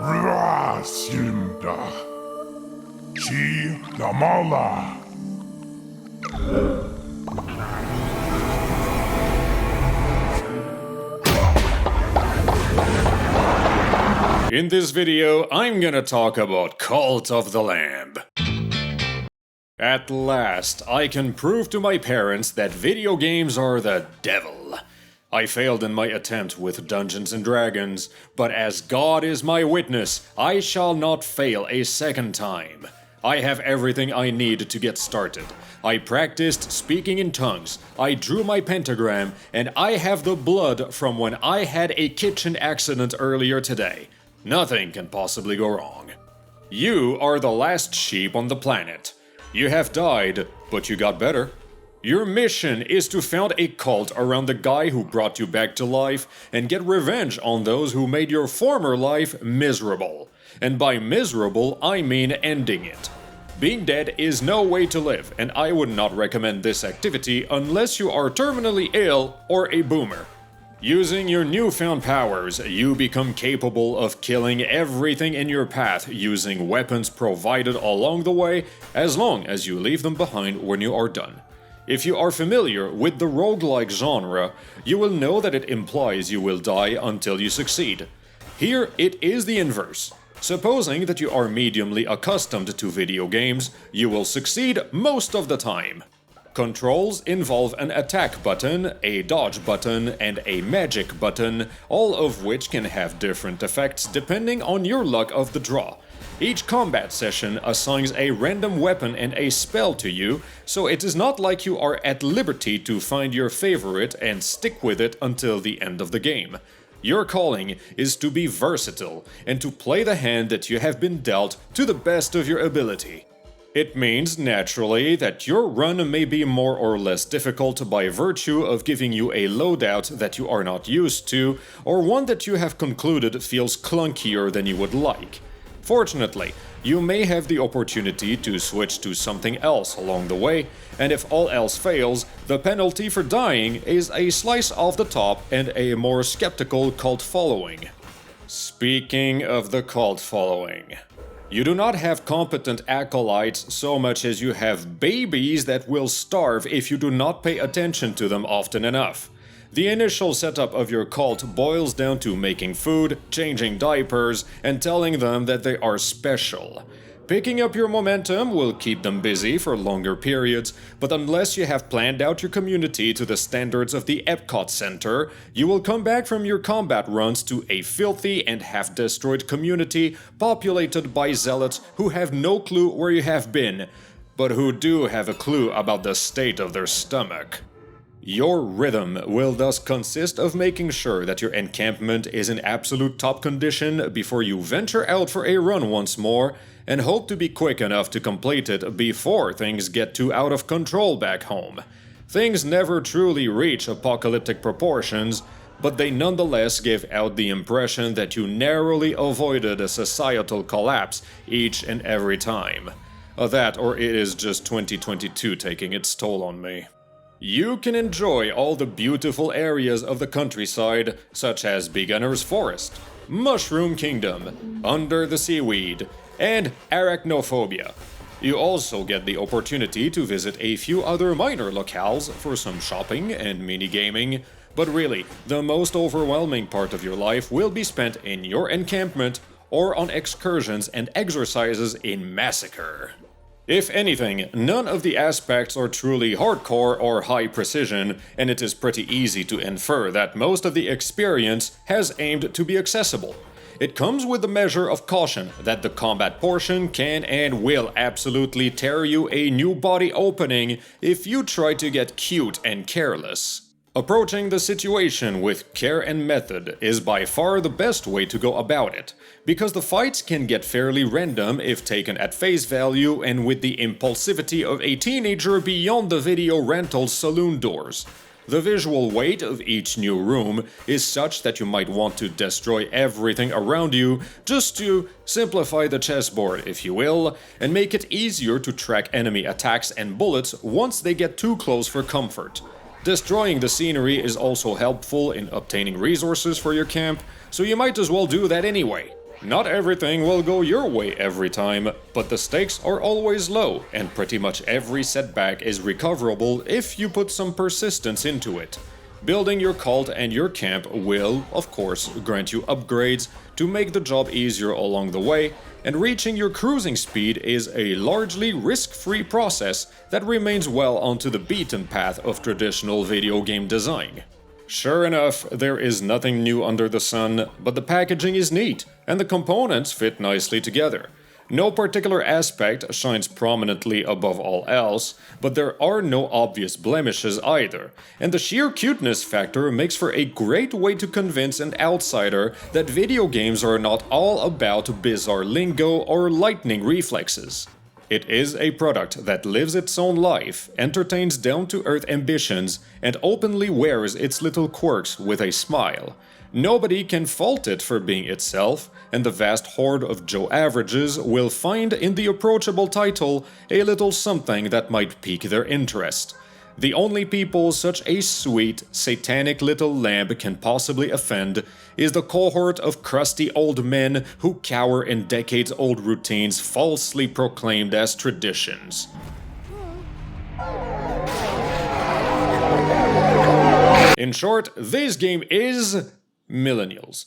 Brasinda. Chi Damala. In this video, I'm gonna talk about Cult of the Lamb. At last, I can prove to my parents that video games are the devil. I failed in my attempt with Dungeons & Dragons, but as God is my witness, I shall not fail a second time. I have everything I need to get started. I practiced speaking in tongues, I drew my pentagram, and I have the blood from when I had a kitchen accident earlier today. Nothing can possibly go wrong. You are the last sheep on the planet. You have died, but you got better. Your mission is to found a cult around the guy who brought you back to life and get revenge on those who made your former life miserable. And by miserable, I mean ending it. Being dead is no way to live, and I would not recommend this activity unless you are terminally ill or a boomer. Using your newfound powers, you become capable of killing everything in your path using weapons provided along the way, as long as you leave them behind when you are done. If you are familiar with the roguelike genre, you will know that it implies you will die until you succeed. Here, it is the inverse. Supposing that you are mediumly accustomed to video games, you will succeed most of the time. Controls involve an attack button, a dodge button, and a magic button, all of which can have different effects depending on your luck of the draw. Each combat session assigns a random weapon and a spell to you, so it is not like you are at liberty to find your favorite and stick with it until the end of the game. Your calling is to be versatile and to play the hand that you have been dealt to the best of your ability. It means, naturally, that your run may be more or less difficult by virtue of giving you a loadout that you are not used to, or one that you have concluded feels clunkier than you would like. Fortunately, you may have the opportunity to switch to something else along the way, and if all else fails, the penalty for dying is a slice off the top and a more skeptical cult following. Speaking of the cult following, you do not have competent acolytes so much as you have babies that will starve if you do not pay attention to them often enough. The initial setup of your cult boils down to making food, changing diapers, and telling them that they are special. Picking up your momentum will keep them busy for longer periods, but unless you have planned out your community to the standards of the Epcot Center, you will come back from your combat runs to a filthy and half-destroyed community populated by zealots who have no clue where you have been, but who do have a clue about the state of their stomach. Your rhythm will thus consist of making sure that your encampment is in absolute top condition before you venture out for a run once more, and hope to be quick enough to complete it before things get too out of control back home. Things never truly reach apocalyptic proportions, but they nonetheless give out the impression that you narrowly avoided a societal collapse each and every time. That, or it is just 2022 taking its toll on me. You can enjoy all the beautiful areas of the countryside, such as Beginner's Forest, Mushroom Kingdom, Under the Seaweed, and Arachnophobia. You also get the opportunity to visit a few other minor locales for some shopping and mini-gaming, but really, the most overwhelming part of your life will be spent in your encampment or on excursions and exercises in Massacre. If anything, none of the aspects are truly hardcore or high precision, and it is pretty easy to infer that most of the experience has aimed to be accessible. It comes with the measure of caution that the combat portion can and will absolutely tear you a new body opening if you try to get cute and careless. Approaching the situation with care and method is by far the best way to go about it, because the fights can get fairly random if taken at face value and with the impulsivity of a teenager beyond the video rental saloon doors. The visual weight of each new room is such that you might want to destroy everything around you just to simplify the chessboard, if you will, and make it easier to track enemy attacks and bullets once they get too close for comfort. Destroying the scenery is also helpful in obtaining resources for your camp, so you might as well do that anyway. Not everything will go your way every time, but the stakes are always low, and pretty much every setback is recoverable if you put some persistence into it. Building your cult and your camp will, of course, grant you upgrades to make the job easier along the way, and reaching your cruising speed is a largely risk-free process that remains well onto the beaten path of traditional video game design. Sure enough, there is nothing new under the sun, but the packaging is neat, and the components fit nicely together. No particular aspect shines prominently above all else, but there are no obvious blemishes either, and the sheer cuteness factor makes for a great way to convince an outsider that video games are not all about bizarre lingo or lightning reflexes. It is a product that lives its own life, entertains down-to-earth ambitions, and openly wears its little quirks with a smile. Nobody can fault it for being itself, and the vast horde of Joe Averages will find in the approachable title a little something that might pique their interest. The only people such a sweet, satanic little lamb can possibly offend is the cohort of crusty old men who cower in decades-old routines falsely proclaimed as traditions. In short, this game is millennials.